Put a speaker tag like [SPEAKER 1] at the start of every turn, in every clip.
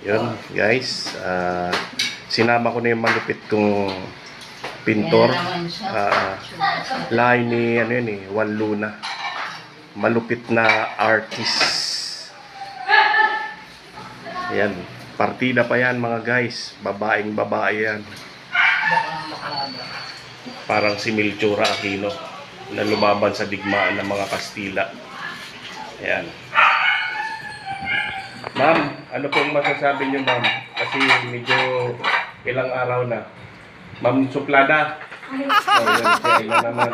[SPEAKER 1] Yun guys, sinama ko na yung malupit kong pintor. Lahi ni ano yun eh, Juan Luna. Malupit na artist. Ayan, partida pa yan mga guys. Babaeng babae yan. Parang si Melchora Aquino na lumaban sa digmaan ng mga Kastila. Ayan. Ma'am, ano pong masasabi niyo ma'am? Kasi medyo ilang araw na. Ma'am Suplada. Oh, yan, siya naman.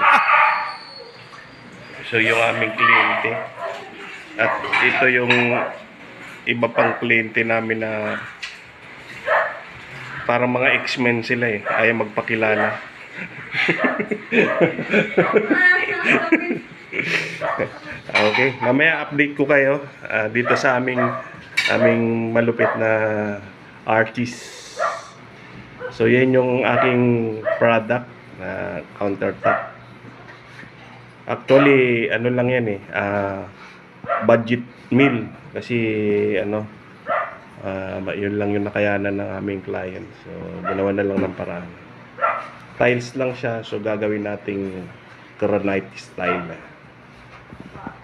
[SPEAKER 1] So yung aming kliyente. At ito yung iba pang kliyente namin na parang mga X-Men sila eh. Ayaw magpakilala. Okay, mamaya update ko kayo dito sa aming malupit na artist. So yan yung aking product na countertop. Actually ano lang yan eh, budget meal kasi ano yun lang yung nakayanan ng aming client. So ginawa na lang ng paraan. Tiles lang siya, so gagawin nating granite style.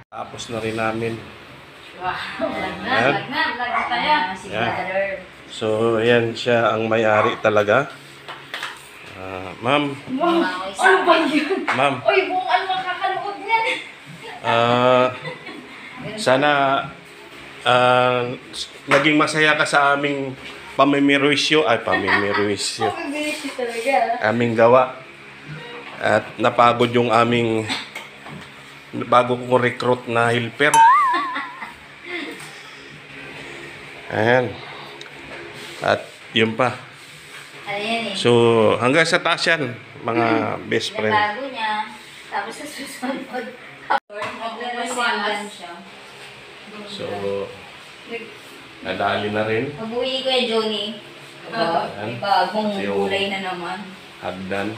[SPEAKER 1] Tapos na rin namin.
[SPEAKER 2] Wow, lag na tayo.
[SPEAKER 1] So, ayan siya ang may-ari talaga. Ma'am.
[SPEAKER 2] Wow, ano ba yun?
[SPEAKER 1] Ma'am.
[SPEAKER 2] Uy, buong ano makakanood niyan?
[SPEAKER 1] Sana naging masaya ka sa aming pamimiruisyo. Pamimiruisyo.
[SPEAKER 2] Pamimiruisyo talaga.
[SPEAKER 1] Aming gawa. At napagod yung aming bago kong recruit na helper. Ayan. At yun pa.
[SPEAKER 2] Ano yan eh?
[SPEAKER 1] So, hanggang sa taas yan, mga best friend.
[SPEAKER 2] Bago niya, tapos sa susunod, maglalasilan siya.
[SPEAKER 1] So, nadali na rin.
[SPEAKER 2] Mag-uwi ko yung Johnny. May bagong kulay na naman.
[SPEAKER 1] Hagdan.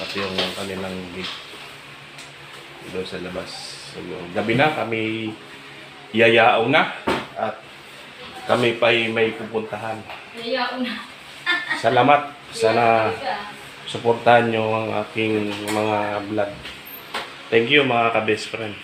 [SPEAKER 1] Pati yung kanilang gate doon sa labas. So, gabi na kami yayao na at kami pa may pupuntahan.
[SPEAKER 2] Yayao na.
[SPEAKER 1] Salamat. Sana suportahan nyo ang aking mga vlog. Thank you mga ka-best friend.